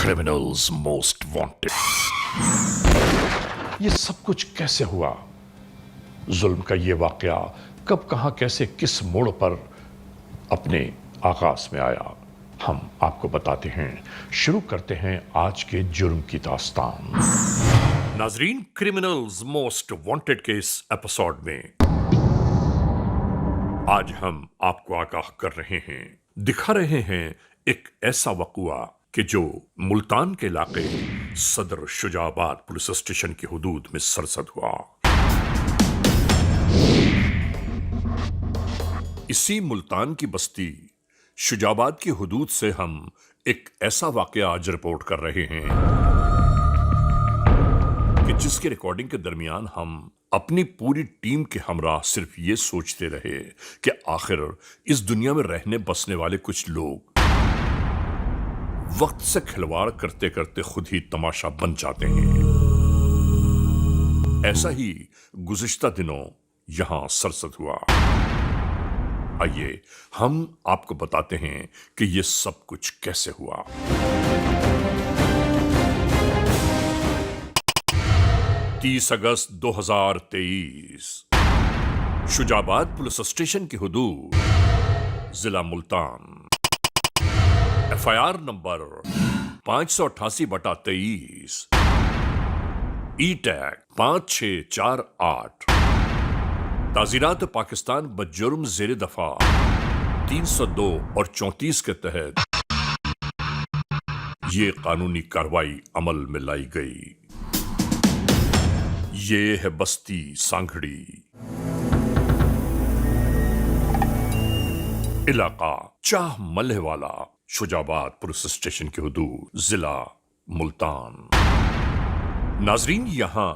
criminals most wanted. ये सब कुछ कैसे हुआ? जुल्म का ये वाकया कब कहां कैसे किस मोड़ पर अपने आगाज में आया, हम आपको बताते हैं। शुरू करते हैं आज के जुर्म की दास्तान। नाजरीन, क्रिमिनल्स मोस्ट वांटेड के इस एपिसोड में आज हम आपको आगाह कर रहे हैं, दिखा रहे हैं एक ऐसा वक़ुआ कि जो मुल्तान के इलाके सदर शुजाबाद पुलिस स्टेशन की हुदूद में सरसद हुआ। इसी मुल्तान की बस्ती शुजाबाद की हुदूद से हम एक ऐसा वाकया आज रिपोर्ट कर रहे हैं कि जिसके रिकॉर्डिंग के दरमियान हम अपनी पूरी टीम के हमरा सिर्फ ये सोचते रहे कि आखिर इस दुनिया में रहने बसने वाले कुछ लोग वक्त से खिलवाड़ करते करते खुद ही तमाशा बन जाते हैं। ऐसा ही गुज़िश्ता दिनों यहां सरसद हुआ। आइए हम आपको बताते हैं कि यह सब कुछ कैसे हुआ। 30 अगस्त 2023 शुजाबाद पुलिस स्टेशन की हुदूद जिला मुल्तान। FIR नंबर 588/23 ई टैग 5648 ताज़ीरात पाकिस्तान बजुर्म ज़ेर दफा 302 और 34 के तहत ये कानूनी कार्रवाई अमल में लाई गई। ये है बस्ती सांघड़ी, इलाका चाह मल्ह वाला, शुजाबाद पुलिस स्टेशन की हुदूद जिला मुल्तान। नाजरीन, यहां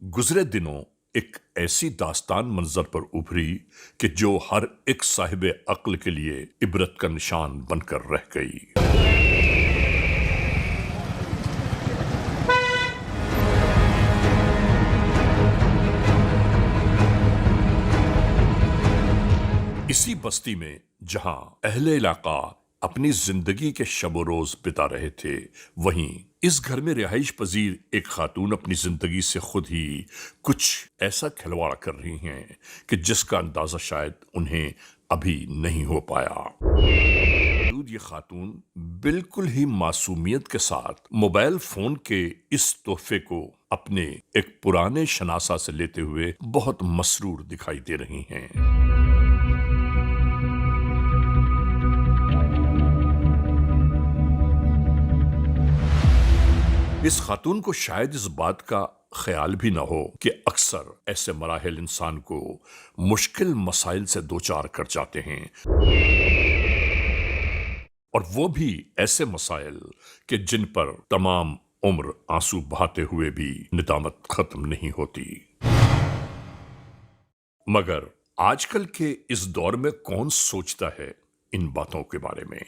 गुजरे दिनों एक ऐसी दास्तान मंजर पर उभरी कि जो हर एक साहिब अक्ल के लिए इबरत का निशान बनकर रह गई। इसी बस्ती में जहां अहले इलाका अपनी जिंदगी के शब रोज बिता रहे थे, वहीं इस घर में रिहाइश पजीर एक खातून अपनी जिंदगी से खुद ही कुछ ऐसा खिलवाड़ कर रही हैं कि जिसका अंदाजा शायद उन्हें अभी नहीं हो पाया। ये खातून बिल्कुल ही मासूमियत के साथ मोबाइल फोन के इस तोहफे को अपने एक पुराने शनासा से लेते हुए बहुत मसरूर दिखाई दे रही हैं। इस खातून को शायद इस बात का ख्याल भी ना हो कि अक्सर ऐसे मराहिल इंसान को मुश्किल मसाइल से दो चार कर जाते हैं, और वो भी ऐसे मसाइल कि जिन पर तमाम उम्र आंसू बहाते हुए भी निदामत खत्म नहीं होती। मगर आजकल के इस दौर में कौन सोचता है इन बातों के बारे में।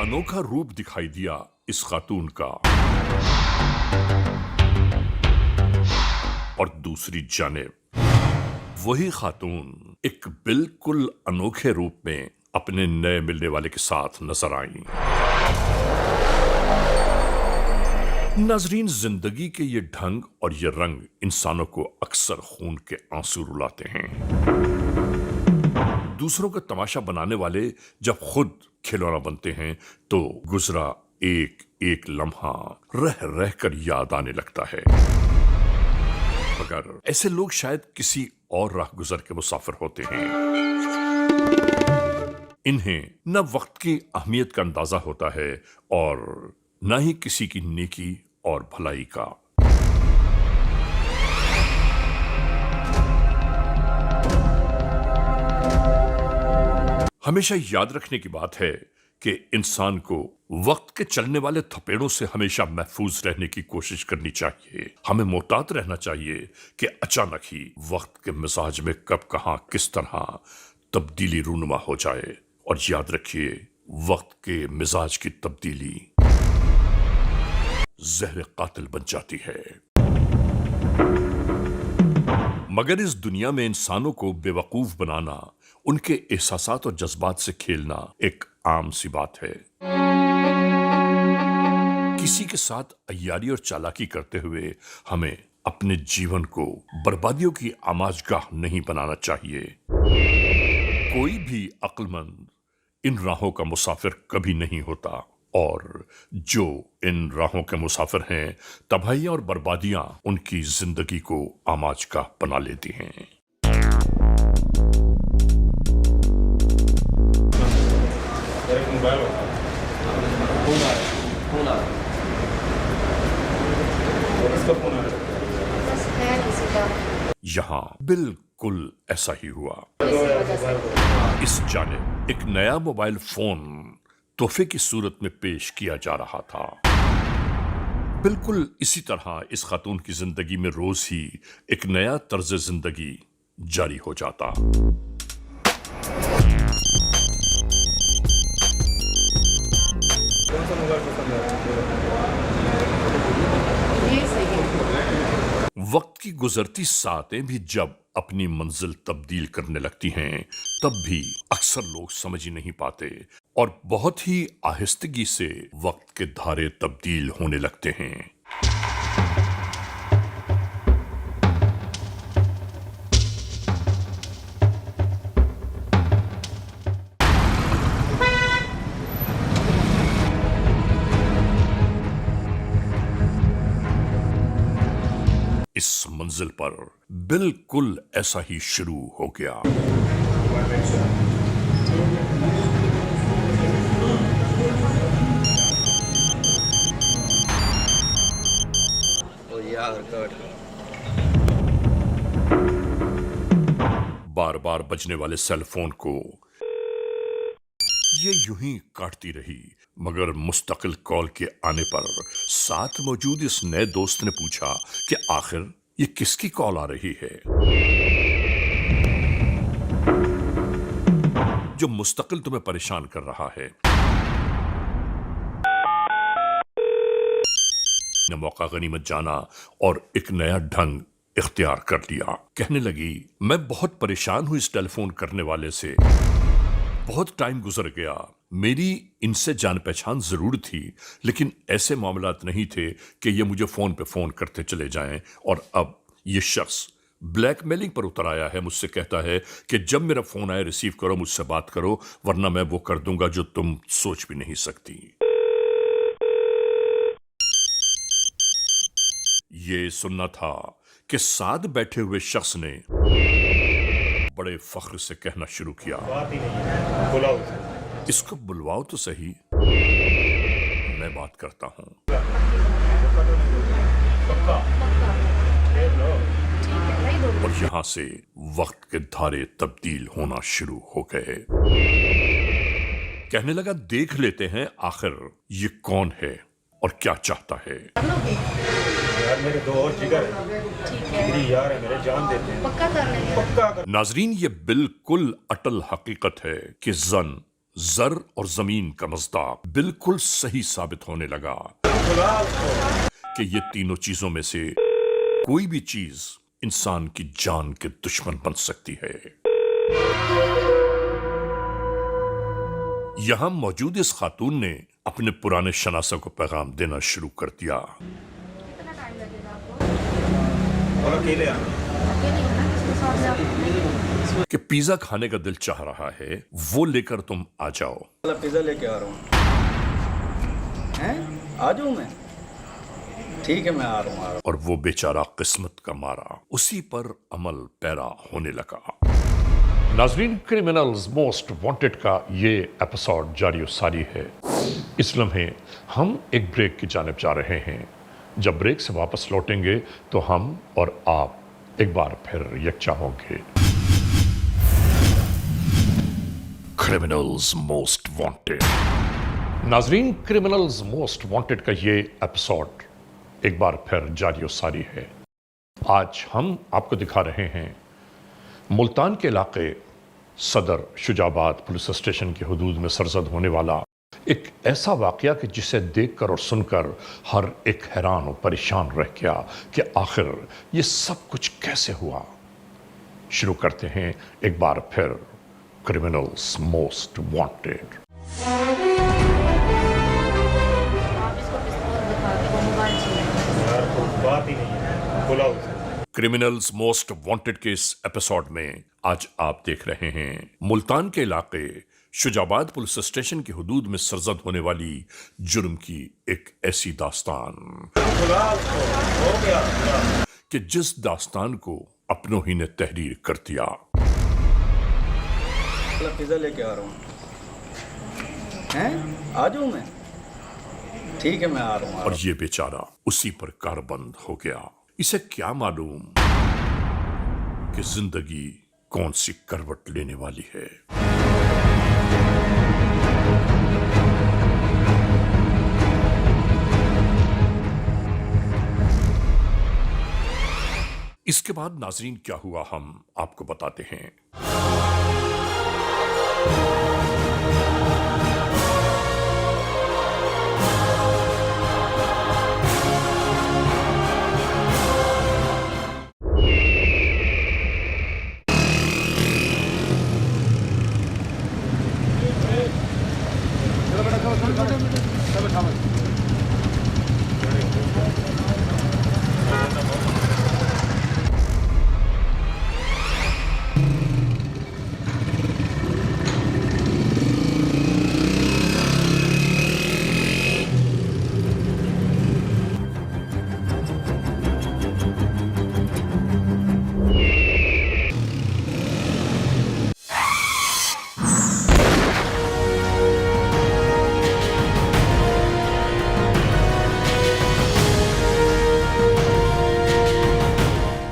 अनोखा रूप दिखाई दिया इस खातून का, और दूसरी जानिब वही खातून एक बिल्कुल अनोखे रूप में अपने नए मिलने वाले के साथ नजर आई। नाजरीन, जिंदगी के ये ढंग और ये रंग इंसानों को अक्सर खून के आंसू रुलाते हैं। दूसरों का तमाशा बनाने वाले जब खुद खिलौना बनते हैं तो गुजरा एक एक लम्हा रह रह कर याद आने लगता है। मगर ऐसे लोग शायद किसी और राह गुजर के मुसाफिर होते हैं। इन्हें न वक्त की अहमियत का अंदाजा होता है और न ही किसी की नेकी और भलाई का। हमेशा याद रखने की बात है कि इंसान को वक्त के चलने वाले थपेड़ों से हमेशा महफूज रहने की कोशिश करनी चाहिए। हमें मोहतात रहना चाहिए कि अचानक ही वक्त के मिजाज में कब कहां किस तरह तब्दीली रूनुमा हो जाए। और याद रखिए, वक्त के मिजाज की तब्दीली जहर कातिल बन जाती है। मगर इस दुनिया में इंसानों को बेवकूफ बनाना, उनके एहसासात और जज्बात से खेलना एक आम सी बात है। किसी के साथ अय्यारी और चालाकी करते हुए हमें अपने जीवन को बर्बादियों की आमाजगाह नहीं बनाना चाहिए। कोई भी अक्लमंद इन राहों का मुसाफिर कभी नहीं होता, और जो इन राहों के मुसाफिर हैं, तबाहियां और बर्बादियां उनकी जिंदगी को आमाजगाह बना लेती हैं। यहाँ बिल्कुल ऐसा ही हुआ। इस जानिब एक नया मोबाइल फोन तोहफे की सूरत में पेश किया जा रहा था। बिल्कुल इसी तरह इस खातून की जिंदगी में रोज ही एक नया तर्ज जिंदगी जारी हो जाता। वक्त की गुजरती सातें भी जब अपनी मंजिल तब्दील करने लगती हैं, तब भी अक्सर लोग समझ ही नहीं पाते और बहुत ही आहिस्तगी से वक्त के धारे तब्दील होने लगते हैं। इस मंजिल पर बिल्कुल ऐसा ही शुरू हो गया। बार बार बजने वाले सेल फोन को ये यूं ही काटती रही, मगर मुस्तकिल कॉल के आने पर साथ मौजूद इस नए दोस्त ने पूछा कि आखिर ये किसकी कॉल आ रही है, जो मुस्तकिल तुम्हें परेशान कर रहा है। ने मौका गनीमत जाना और एक नया ढंग इख्तियार कर लिया। कहने लगी, मैं बहुत परेशान हूं इस टेलीफोन करने वाले से। बहुत टाइम गुजर गया, मेरी इनसे जान पहचान जरूर थी, लेकिन ऐसे मामलात नहीं थे कि ये मुझे फोन पे फोन करते चले जाएं। और अब ये शख्स ब्लैकमेलिंग पर उतर आया है। मुझसे कहता है कि जब मेरा फोन आए रिसीव करो, मुझसे बात करो, वरना मैं वो कर दूंगा जो तुम सोच भी नहीं सकती। ये सुनना था कि साथ बैठे हुए शख्स ने बड़े फख्र से कहना शुरू किया, बुलाओ इसको, बुलवाओ तो सही, मैं बात करता हूं। और यहां से वक्त के धारे तब्दील होना शुरू हो गए। कहने लगा, देख लेते हैं आखिर ये कौन है और क्या चाहता है। यार मेरे दो और जिगर हैं, यार है मेरे, जान देते हैं, पक्का कर लेंगे, पक्का कर। नाजरीन, ये बिल्कुल अटल हकीकत है कि जर और जमीन का मज़दाक बिल्कुल सही साबित होने लगा कि ये तीनों चीजों में से कोई भी चीज इंसान की जान के दुश्मन बन सकती है। यहां मौजूद इस खातून ने अपने पुराने शनासा को पैगाम देना शुरू कर दिया। अकेले आना कि पिज्जा खाने का दिल चाह रहा है, वो लेकर तुम आ जाओ। पिज्जा लेके आ रहा हूँ, आ जाऊँ मैं? ठीक है, मैं आ रहा हूँ। और वो बेचारा किस्मत का मारा उसी पर अमल पैरा होने लगा। नाजरीन, क्रिमिनल्स मोस्ट वांटेड का ये एपिसोड जारी और सारी है। इस लम्हे हम एक ब्रेक की जानिब जा रहे हैं। जब ब्रेक से वापस लौटेंगे तो हम और आप एक बार फिर यकजा होंगे। Criminals most wanted. नाजरीन, क्रिमिनल्स मोस्ट वांटेड का ये एपिसोड एक बार फिर जारी और सारी है। आज हम आपको दिखा रहे हैं मुल्तान के इलाके सदर शुजाबाद पुलिस स्टेशन की हुदूद में सरजद होने वाला एक ऐसा वाकया कि जिसे देखकर और सुनकर हर एक हैरान और परेशान रह गया कि आखिर ये सब कुछ कैसे हुआ। शुरू करते हैं एक बार फिर क्रिमिनल्स मोस्ट वांटेड। बुलाओ उसे। Criminals most wanted case episode में आज आप देख रहे हैं मुल्तान के इलाके शुजाबाद पुलिस स्टेशन की हदूद में सरजद होने वाली जुर्म की एक ऐसी दास्तान बुलाओ उसको, हो गया बुलाओ। कि जिस दास्तान को अपनों ही ने तहरीर कर दिया। पिज़्ज़ा लेके आ रहा हूँ। हैं? आ जाऊँ मैं? ठीक है, मैं आ रहा हूँ। और ये बेचारा उसी पर कारबंद हो गया। इसे क्या मालूम कि जिंदगी कौन सी करवट लेने वाली है। इसके बाद नाजरीन क्या हुआ हम आपको बताते हैं।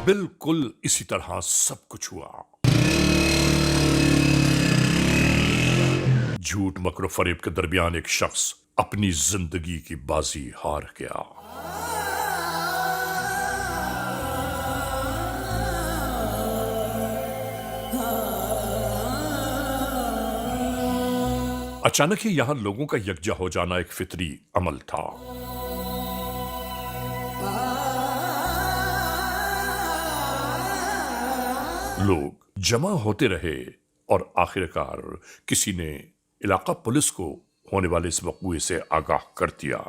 बिल्कुल इसी तरह सब कुछ हुआ। झूठ मकर फरेब के दरमियान एक शख्स अपनी जिंदगी की बाजी हार गया। अचानक ही यहां लोगों का यकजा हो जाना एक फितरी अमल था। लोग जमा होते रहे और आखिरकार किसी ने इलाका पुलिस को होने वाले इस वक़्ए से आगाह कर दिया।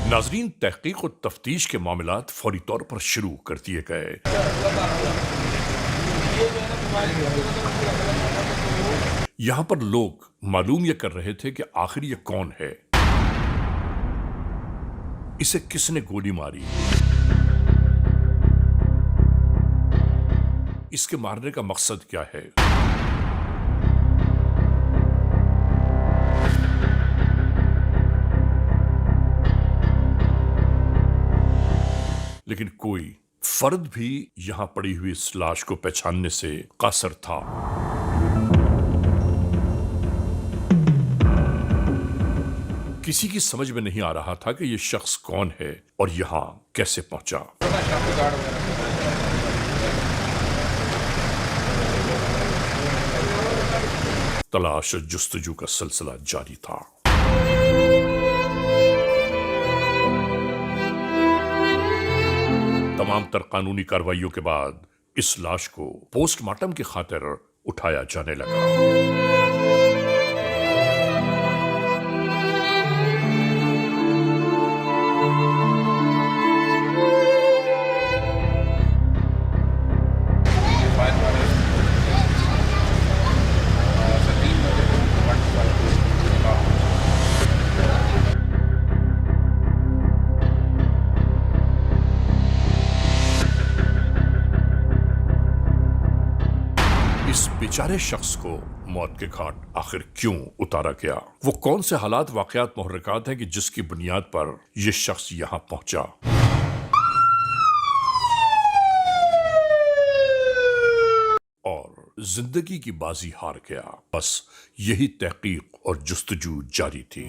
नाजरीन, तहकीक और तफ्तीश के मामलात फौरी तौर पर शुरू कर दिए गए। यहां पर लोग मालूम यह कर रहे थे कि आखिर ये कौन है, इसे किसने गोली मारी, इसके मारने का मकसद क्या है। लेकिन कोई फर्द भी यहां पड़ी हुई इस लाश को पहचानने से कासर था। किसी की समझ में नहीं आ रहा था कि यह शख्स कौन है और यहां कैसे पहुंचा। तलाश और जुस्तजू का सिलसिला जारी था। तमाम तर कानूनी कार्रवाइयों के बाद इस लाश को पोस्टमार्टम की खातिर उठाया जाने लगा। बेचारे शख्स को मौत के घाट आखिर क्यों उतारा गया? वो कौन से हालात वाकयात मुहर्रिकात हैं कि जिसकी बुनियाद पर यह शख्स यहां पहुंचा? और जिंदगी की बाजी हार गया। बस यही तहकीक और जुस्तजू जारी थी।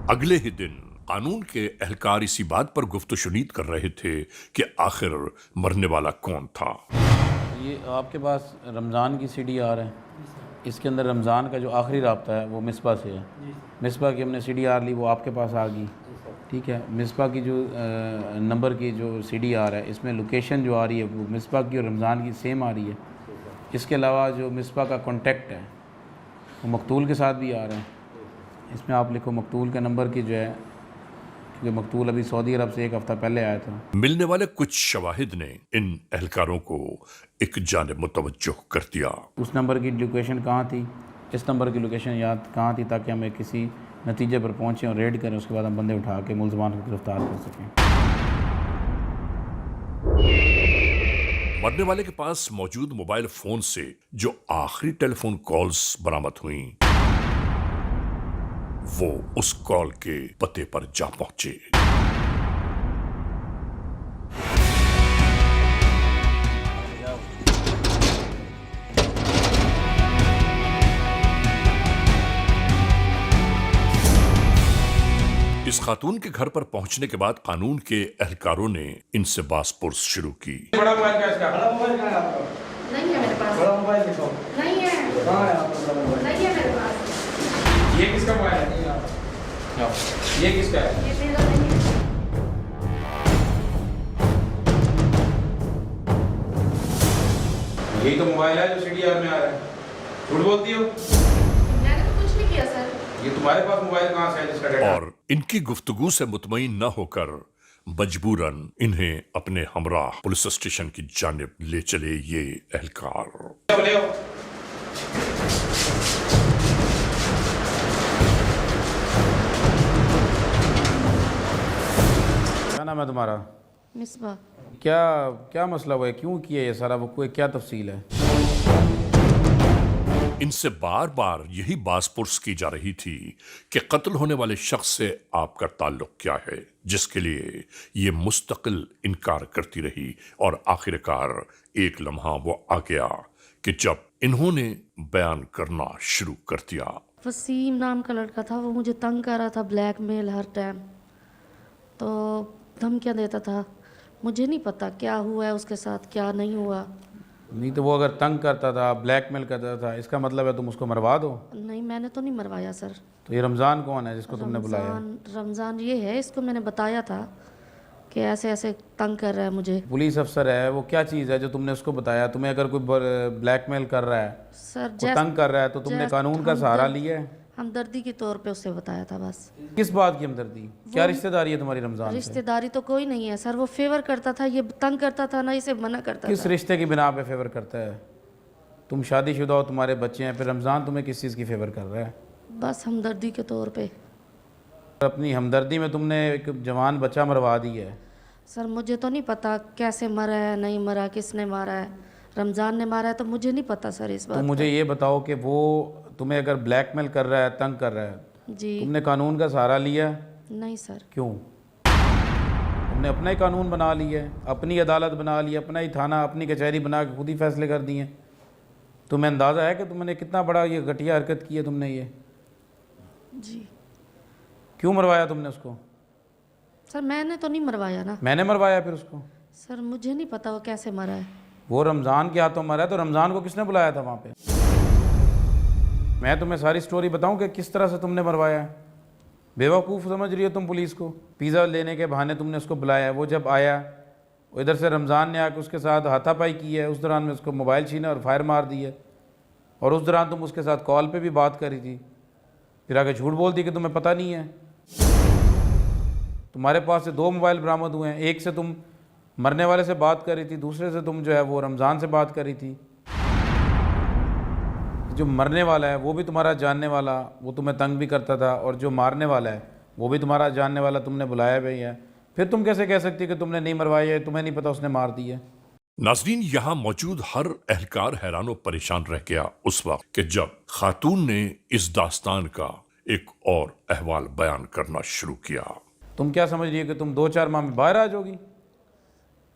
اگلے ہی دن قانون کے اہلکار اسی بات پر گفت و شنید کر رہے تھے کہ آخر مرنے والا کون تھا۔ یہ آپ کے پاس رمضان کی سی ڈی آر ہے، اس کے اندر رمضان کا جو آخری رابطہ ہے وہ مصباح سے ہے۔ مصباح کی ہم نے سی ڈی آر لی، وہ آپ کے پاس آ گئی، ٹھیک ہے۔ مصباح کی جو نمبر کی جو سی ڈی آر ہے، اس میں لوکیشن جو آ رہی ہے وہ مصباح کی اور رمضان کی سیم آ رہی ہے۔ اس کے علاوہ جو مصباح کا کانٹیکٹ ہے وہ مقتول کے ساتھ بھی آ رہا ہے۔ اس میں آپ لکھو مقتول کے نمبر کی جو ہے، کیونکہ مقتول ابھی سعودی عرب سے ایک ہفتہ پہلے آیا تھا۔ ملنے والے کچھ شواہد نے ان اہلکاروں کو ایک جانب متوجہ کر دیا۔ اس نمبر کی لوکیشن کہاں تھی، اس نمبر کی لوکیشن یاد کہاں تھی، تاکہ ہمیں کسی نتیجے پر پہنچیں اور ریڈ کریں، اس کے بعد ہم بندے اٹھا کے ملزمان کو گرفتار کر سکیں۔ مرنے والے کے پاس موجود موبائل فون سے جو آخری ٹیلی فون کالز برآمد ہوئیں وہ اس کال کے پتے پر جا پہنچے۔ اس خاتون کے گھر پر پہنچنے کے بعد قانون کے اہلکاروں نے ان سے باس پرس شروع کی۔ بڑا موبائل کیا ہے اس کا؟ بڑا موبائل کہاں ہے آپ کا؟ نہیں ہے میرے پاس۔ بڑا موبائل دکھاؤ۔ نہیں ہے۔ کہاں ہے آپ کا بڑا موبائل؟ نہیں ہے میرے پاس۔ یہ کس کا موبائل ہے؟ یہ کس کا ہے؟ یہ میرا نہیں ہے۔ یہی تو موبائل ہے جو سی ڈی آر میں آ رہا ہے۔ جھوٹ بولتی ہو؟ میں نے تو کچھ نہیں کیا سر۔ یہ تمہارے پاس موبائل کہاں سے ہے جس کا ڈیٹا؟ اور ان کی گفتگو سے مطمئن نہ ہو کر مجبوراً انہیں اپنے ہمراہ پولیس اسٹیشن کی جانب لے چلے یہ اہلکار۔ لے آؤ۔ کیا نام ہے تمہارا؟ مصباح۔ کیا مسئلہ ہوا ہے، کیوں کیا یہ سارا، وہ کوئی کیا تفصیل ہے؟ ان سے بار بار یہی باس پرس کی جا رہی تھی کہ قتل ہونے والے شخص سے آپ کا تعلق کیا ہے، جس کے لیے یہ مستقل انکار کرتی رہی، اور آخر کار ایک لمحہ وہ آ گیا کہ جب انہوں نے بیان کرنا شروع کر دیا۔ وسیم نام کا لڑکا تھا، وہ مجھے تنگ کر رہا تھا، بلیک میل ہر ٹائم، تو دھمکیاں دیتا تھا۔ مجھے نہیں پتا کیا ہوا ہے اس کے ساتھ، کیا نہیں ہوا۔ نہیں تو وہ اگر تنگ کرتا تھا، بلیک میل کرتا تھا، اس کا مطلب ہے تم اس کو مروا دو۔ نہیں میں نے تو نہیں مروایا سر۔ تو یہ رمضان کون ہے جس کو تم نے بلایا؟ رمضان یہ ہے، اس کو میں نے بتایا تھا کہ ایسے ایسے تنگ کر رہا ہے مجھے۔ پولیس افسر ہے، وہ کیا چیز ہے جو تم نے اس کو بتایا؟ تمہیں اگر کوئی بلیک میل کر رہا ہے، سر وہ تنگ کر رہا ہے، تو تم نے قانون کا سہارا لیا ہے؟ ہمدردی کے طور پہ اس سے بتایا تھا بس۔ کس بات کی ہمدردی؟ کیا رشتہ داری ہے تمہاری رمضان سے؟ رشتہ داری تو کوئی نہیں ہے سر، وہ فیور کرتا تھا، یہ تنگ کرتا تھا نا، اسے منع کرتا کس تھا۔ رشتے کی بنا پہ فیور کرتا ہے؟ تم شادی شدہ ہو، تمہارے بچے ہیں، پھر رمضان تمہیں کس چیز کی فیور کر رہا ہے؟ بس ہمدردی کے طور پہ۔ اپنی ہمدردی میں تم نے ایک جوان بچہ مروا دی ہے۔ سر مجھے تو نہیں پتا کیسے مرا ہے، نہیں مرا، کس نے مارا ہے، رمضان نے مارا ہے تو مجھے نہیں پتا سر اس تو بات مجھے یہ بتاؤ کہ وہ تمہیں اگر بلیک میل کر رہا ہے، تنگ کر رہا ہے، جی تم نے قانون کا سہارا لیا ہے؟ نہیں سر۔ کیوں؟ تم نے اپنا ہی قانون بنا لیا ہے، اپنی عدالت بنا لی، اپنا ہی تھانہ، اپنی کچہری بنا کے خود ہی فیصلے کر دیے۔ تمہیں اندازہ ہے کہ تم نے کتنا بڑا یہ گھٹیا حرکت کی ہے تم نے؟ یہ جی کیوں مروایا تم نے اس کو؟ سر میں نے تو نہیں مروایا نا میں نے مروایا پھر اس کو؟ سر، مجھے نہیں پتا وہ کیسے مرا ہے۔ وہ رمضان کے ہاتھوں مرا ہے، تو رمضان کو کس نے بلایا تھا وہاں پہ؟ میں تمہیں ساری سٹوری بتاؤں کہ کس طرح سے تم نے مروایا ہے؟ بیوقوف سمجھ رہی ہو تم پولیس کو؟ پیزا لینے کے بہانے تم نے اس کو بلایا، وہ جب آیا، وہ ادھر سے رمضان نے آ کے اس کے ساتھ ہاتھا پائی کی ہے، اس دوران میں اس کو موبائل چھینا اور فائر مار دی ہے، اور اس دوران تم اس کے ساتھ کال پہ بھی بات کری تھی، پھر آگے جھوٹ بول دی کہ تمہیں پتہ نہیں ہے۔ تمہارے پاس سے 2 موبائل برآمد ہوئے ہیں، ایک سے تم مرنے والے سے بات کر رہی تھی، دوسرے سے تم جو ہے وہ رمضان سے بات کر رہی تھی۔ جو مرنے والا ہے وہ بھی تمہارا جاننے والا، وہ تمہیں تنگ بھی کرتا تھا، اور جو مارنے والا ہے وہ بھی تمہارا جاننے والا، تم نے بلایا بھی ہے، پھر تم کیسے کہہ سکتی کہ تم نے نہیں مروائی ہے، تمہیں نہیں پتا اس نے مار دی ہے؟ ناظرین، یہاں موجود ہر اہلکار حیران و پریشان رہ گیا اس وقت کہ جب خاتون نے اس داستان کا ایک اور احوال بیان کرنا شروع کیا۔ تم کیا سمجھ رہی ہے کہ تم 2-4 ماہ میں باہر آ جاؤ گی؟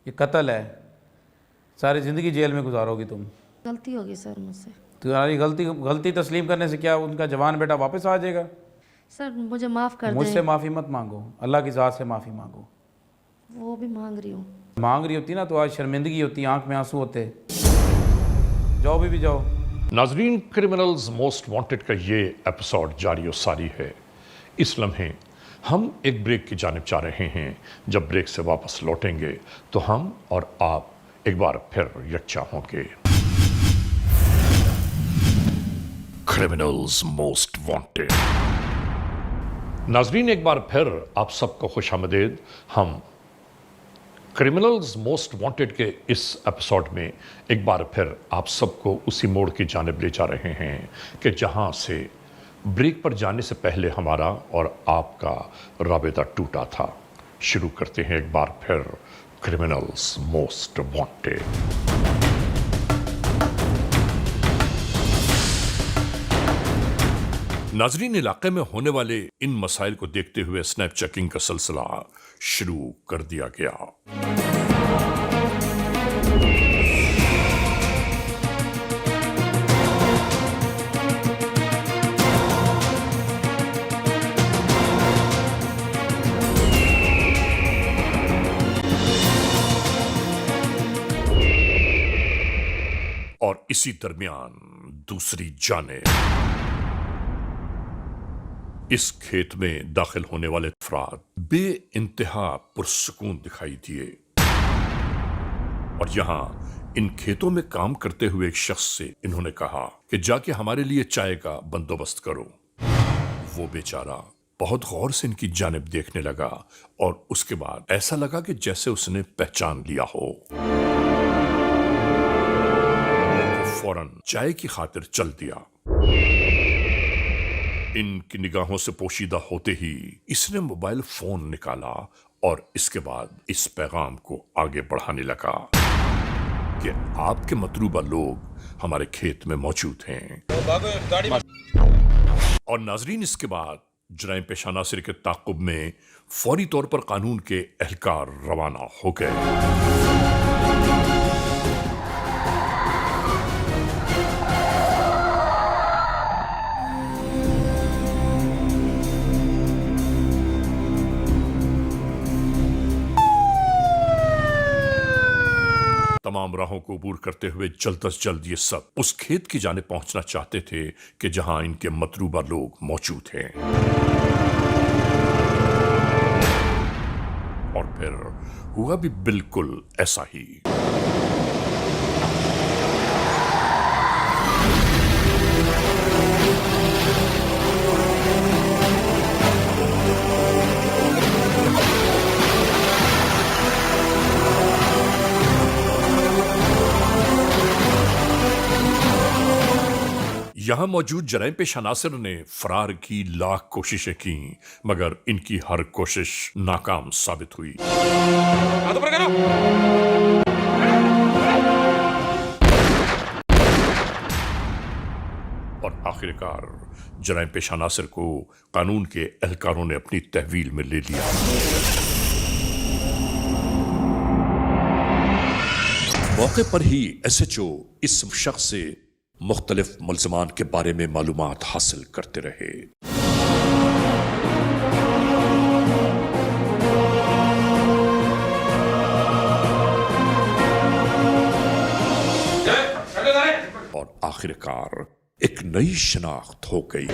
یہ قتل ہے، ساری زندگی جیل میں گزارو گی تم۔ غلطی ہوگی سر مجھ سے۔ تمہاری غلطی تسلیم کرنے سے کیا ان کا جوان بیٹا واپس آ جائے گا؟ सर मुझे माफ़ कर मुझसे दें। माफ़ी मत मांगो, अल्लाह की ज़ात से माफ़ी मांगो। वो भी मांग रही हूँ। मांग रही होती ना तो आज शर्मिंदगी होती, आंख में आंसू होते। जाओ भी जाओ। नाजरीन, क्रिमिनल्स मोस्ट वांटेड का ये एपिसोड जारी और सारी है। इस लम्हे हम एक ब्रेक की जानिब जा रहे हैं। जब ब्रेक से वापस लौटेंगे तो हम और आप एक बार फिर यकजा होंगे। Criminals most wanted. नाजरीन, एक बार फिर आप सबको खुशामदीद। हम क्रिमिनल्स मोस्ट वांटेड के इस एपिसोड में एक बार फिर आप सबको उसी मोड़ की जानिब ले जा रहे हैं कि जहां से ब्रेक पर जाने से पहले हमारा और आपका राबिता टूटा था। शुरू करते हैं एक बार फिर क्रिमिनल्स मोस्ट वांटेड। नाजरीन, इलाके में होने वाले इन मसाइल को देखते हुए स्नैप चेकिंग का सिलसिला शुरू कर दिया गया। और इसी दरमियान दूसरी जानिब इस खेत में दाखिल होने वाले अफराद बे इंतहा पुरसुकून दिखाई दिए और यहां इन खेतों में काम करते हुए एक शख्स से इन्होंने कहा कि जाके हमारे लिए चाय का बंदोबस्त करो। वो बेचारा बहुत गौर से इनकी जानिब देखने लगा और उसके बाद ऐसा लगा कि जैसे उसने पहचान लिया हो। वो फौरन चाय की खातिर चल दिया। इनकी निगाहों से पोशीदा होते ही इसने मोबाइल फोन निकाला और इसके बाद इस पैगाम को आगे बढ़ाने लगा कि आपके मतलूबा लोग हमारे खेत में मौजूद हैं। और नाजरीन, इसके बाद जराइम पेशा नासिर के ताक़ुब में फौरी तौर पर कानून के एहलकार रवाना हो गए। तमाम राहों को अबूर करते हुए जल्द अज जल्द ये सब उस खेत की जाने पहुंचना चाहते थे कि जहां इनके मतलूबा लोग मौजूद हैं। और फिर हुआ भी बिल्कुल ऐसा ही। यहां मौजूद जराइम पेशा नासिर ने फरार की लाख कोशिशें की मगर इनकी हर कोशिश नाकाम साबित हुई। और आखिरकार जराइम पेशा नासिर को कानून के एहलकारों ने अपनी तहवील में ले लिया। मौके पर ही एसएचओ इस शख्स से मुख्तलिफ मुल्ज़मान के बारे में मालूमात हासिल करते रहे। और आखिरकार एक नई शनाख्त हो गई।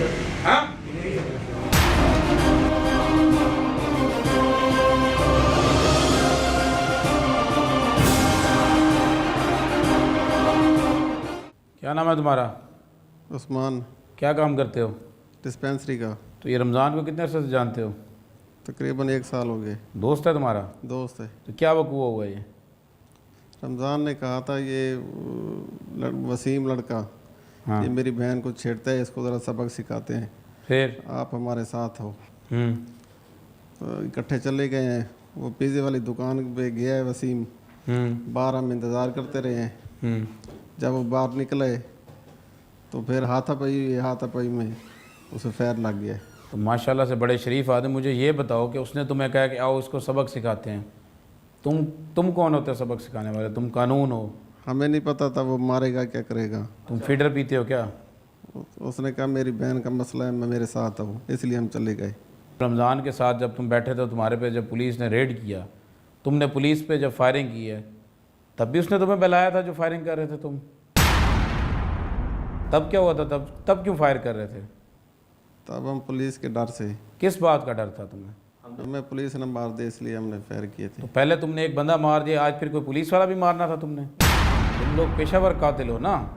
क्या नाम है तुम्हारा? उस्मान। क्या काम करते हो? डिस्पेंसरी का। तो ये रमज़ान को कितने अरसे से जानते हो? तकरीबन 1 साल हो गए। दोस्त है तुम्हारा? दोस्त है। तो क्या वक़्वा हुआ ये? रमज़ान ने कहा था ये वसीम लड़का हाँ। ये मेरी बहन को छेड़ता है, इसको ज़रा सबक सिखाते हैं, फिर आप हमारे साथ हो। हम्म, तो इकट्ठे चले गए हैं। वो पिज़्ज़े वाली दुकान पे गया है वसीम। बाहर हम इंतज़ार करते रहे हैं। जब वो बाहर निकले तो फिर हाथापाई में उसे फैर लग गया। तो माशाल्लाह से बड़े शरीफ आदमी। मुझे ये बताओ कि उसने तुम्हें कहा कि आओ इसको सबक सिखाते हैं, तुम कौन होते हो सबक सिखाने वाले? तुम कानून हो? हमें नहीं पता था वो मारेगा क्या करेगा। तुम फीडर पीते हो क्या? उसने कहा मेरी बहन का मसला है, मैं मेरे साथ हूँ, इसलिए हम चले गए। रमज़ान के साथ जब तुम बैठे थे तुम्हारे पे जब पुलिस ने रेड किया, तुमने पुलिस पे जब फायरिंग की है तब भी उसने तुम्हें बहलाया था जो फायरिंग कर रहे थे तुम? तब क्या हुआ था? तब क्यों फायर कर रहे थे? तब हम पुलिस के डर से, किस बात का डर था तुम्हें? हमें पुलिस ने मार दे इसलिए हमने फायर किए थे। तो पहले तुमने एक बंदा मार दिया, आज फिर कोई पुलिस वाला भी मारना था तुमने? तुम लोग पेशावर कातिल हो ना।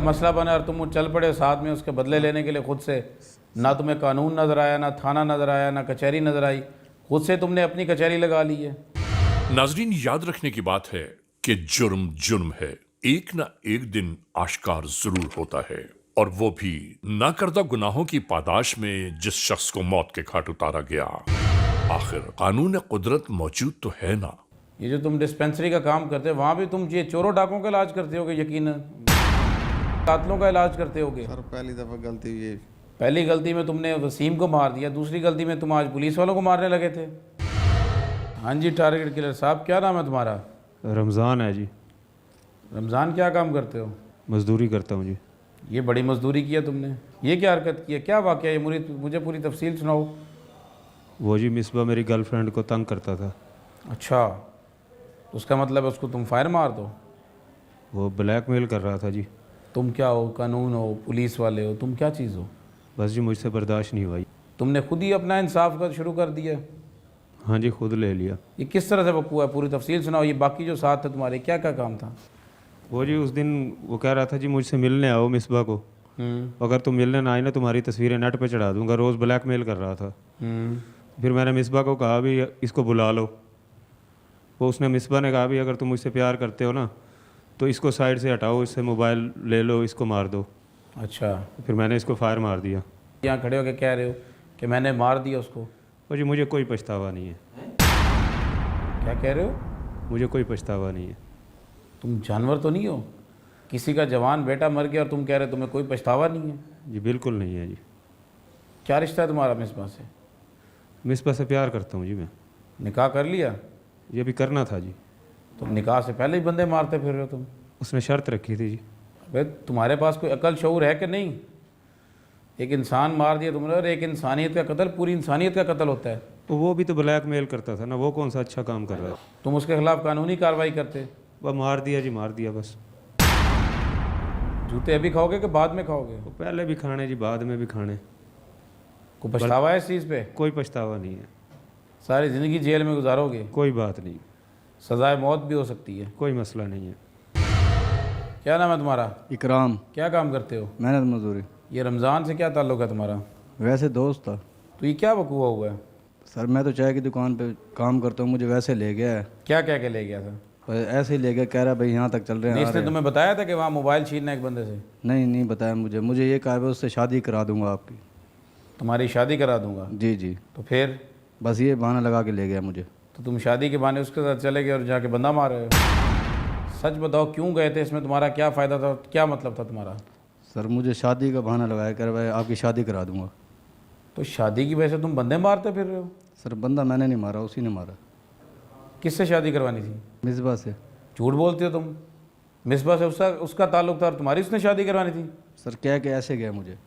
मसला बना और तुम चल पड़े साथ में उसके बदले लेने के लिए खुद से। ना तुम्हें कानून नज़र आया, ना थाना नज़र आया, ना कचहरी नज़र आई, खुद से तुमने अपनी कचहरी लगा ली है। नाजरीन, याद रखने की बात है कि जुर्म जुर्म है, एक ना एक दिन आश्कार जरूर होता है, और वो भी ना करदा गुनाहों की पादाश में जिस शख्स को मौत के घाट उतारा गया। आखिर कानून कुदरत मौजूद तो है ना। ये जो तुम डिस्पेंसरी का काम करते हो वहाँ भी तुम ये चोरों डाकों का इलाज करते होगे, यकीनन कातलों का इलाज करते होगे। सर पहली दफ़ा गलती हुई, पहली गलती में तुमने वसीम को मार दिया, दूसरी गलती में तुम आज पुलिस वालों को मारने लगे थे। हाँ जी, टारगेट किलर साहब, क्या नाम है तुम्हारा? रमज़ान है जी। रमज़ान, क्या काम करते हो? मज़दूरी करता हूँ जी। ये बड़ी मजदूरी की है तुमने, ये क्या हरकत की है, क्या वाक़या है? मुझे पूरी तफसील सुनाओ। वो जी मिसबा मेरी गर्लफ्रेंड को तंग करता था। अच्छा, तो उसका मतलब है उसको तुम फायर मार दो? वो ब्लैकमेल कर रहा था जी। तुम क्या हो? कानून हो, पुलिस वाले हो, तुम क्या चीज़ हो? बस जी मुझसे बर्दाश्त नहीं हुआ। तुमने खुद ही अपना इंसाफ कर शुरू कर दिया? हाँ जी, खुद ले लिया। ये किस तरह से वकूआ है? पूरी तफसील सुनाओ। ये बाकी जो साथ थे तुम्हारे, क्या क्या काम था? वो जी उस दिन वो कह रहा था जी मुझसे मिलने आओ मिसबा को, अगर तुम मिलने ना आई ना तुम्हारी तस्वीरें नेट पे चढ़ा दूंगा। रोज़ ब्लैकमेल कर रहा था। फिर मैंने मिसबा को कहा भी इसको बुला लो। वो उसने मिसबा ने कहा भी अगर तुम मुझसे प्यार करते हो ना तो इसको साइड से हटाओ, इससे मोबाइल ले लो, इसको मार दो। अच्छा, फिर मैंने इसको फायर मार दिया। यहाँ खड़े होकर कह रहे हो कि मैंने मार दिया उसको? और जी मुझे कोई पछतावा नहीं है। क्या कह रहे हो? मुझे कोई पछतावा नहीं है। तुम जानवर तो नहीं हो? किसी का जवान बेटा मर गया और तुम कह रहे तुम्हें कोई पछतावा नहीं है? जी बिल्कुल नहीं है जी। क्या रिश्ता है तुम्हारा मिसबा से? मिसबा से प्यार करता हूँ जी मैं। निकाह कर लिया? ये भी करना था जी। तुम निकाह से पहले ही बंदे मारते फिर रहे हो तुम? उसने शर्त रखी थी जी। भाई तुम्हारे पास कोई अकल शऊर है कि नहीं? एक इंसान मार दिया तुमने, और एक इंसानियत का कत्ल पूरी इंसानियत का कत्ल होता है। तो वो भी तो ब्लैकमेल करता था ना, वो कौन सा अच्छा काम कर रहा है? तुम उसके खिलाफ कानूनी कार्रवाई करते? वह मार दिया जी, मार दिया बस। जूते अभी खाओगे कि बाद में खाओगे? वो पहले भी खाने जी, बाद में भी खाने। कोई पछतावा है इस चीज़ पे? कोई पछतावा नहीं है। सारी ज़िंदगी जेल में गुजारोगे? कोई बात नहीं, सजाए मौत भी हो सकती है। कोई मसला नहीं है। क्या नाम है तुम्हारा? इकराम। क्या काम करते हो? मेहनत मजदूरी। ये रमज़ान से क्या ताल्लुक़ है तुम्हारा? वैसे दोस्त था। तो ये क्या वकूआ हुआ है? सर मैं तो चाय की दुकान पे काम करता हूँ, मुझे वैसे ले गया है। क्या कह के ले गया था? ऐसे ही ले गया, कह रहा भाई यहाँ तक चल रहे हैं। इसने तुम्हें बताया था कि वहाँ मोबाइल छीनना एक बंदे से? नहीं बताया मुझे ये कहा उससे शादी करा दूंगा आपकी। तुम्हारी शादी करा दूंगा? जी जी। तो फिर? बस ये बहाना लगा के ले गया मुझे। तो तुम शादी के बहाने उसके साथ चले गए और जाके बंदा मार रहे हो? सच बताओ, क्यों गए थे? इसमें तुम्हारा क्या फ़ायदा था, क्या मतलब था तुम्हारा? सर मुझे शादी का बहाना लगाया, कर भाई आपकी शादी करा दूंगा। तो शादी की वजह से तुम बंदे मारते फिर रहे हो? सर बंदा मैंने नहीं मारा, उसी ने मारा। किससे शादी करवानी थी? मिसबा से। झूठ बोलते हो तुम। मिसबा से उसका ताल्लुक था और तुम्हारी उसने शादी करवानी थी? सर क्या के ऐसे गया मुझे।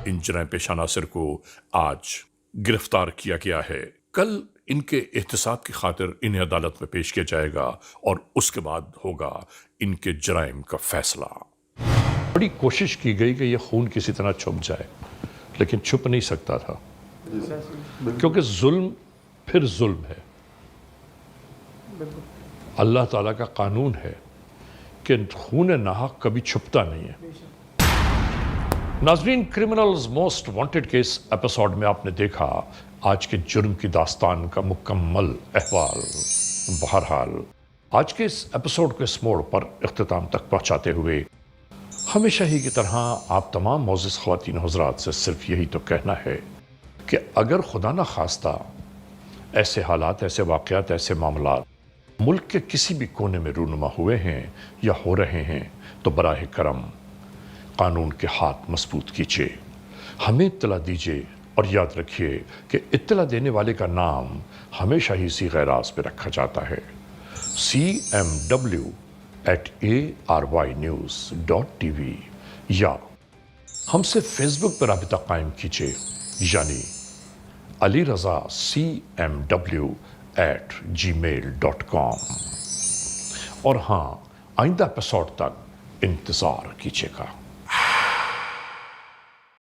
इन जनाब पेशा नासिर को आज गिरफ्तार किया गया है। कल इनके एहतसाब की खातिर इन्हें अदालत में पेश किया जाएगा और उसके बाद होगा इनके जराइम का फैसला। बड़ी कोशिश की गई कि यह खून किसी तरह छुप जाए, लेकिन छुप नहीं सकता था, क्योंकि जुल्म फिर जुल्म है। अल्लाह ताला का कानून है कि खून नाहक कभी छुपता नहीं है। नाजरीन, criminals most wanted case episode में आपने देखा आज के जुर्म की दास्तान का मुकम्मल अहवाल। बहरहाल आज के इस एपिसोड को इस मोड़ पर इख्तिताम तक पहुंचाते हुए हमेशा ही की तरह आप तमाम मोअज़्ज़िज़ ख़वातीन हज़रात से सिर्फ यही तो कहना है कि अगर खुदा न खास्ता ऐसे हालात, ऐसे वाक़यात, ऐसे मामलात मुल्क के किसी भी कोने में रूनुमा हुए हैं या हो रहे हैं तो बराह करम कानून के हाथ मजबूत कीजिए, हमें इत्तला दीजिए और याद रखिए कि इत्तला देने वाले का नाम हमेशा ही सीग़-ए-राज़ पे रखा जाता है। CMW@ARYnews.tv یا ہم سے فیس بک پر رابطہ قائم کیجیے، یعنی alirazamw@gmail.com۔ اور ہاں، آئندہ ایپیسوڈ تک انتظار کیجیے گا۔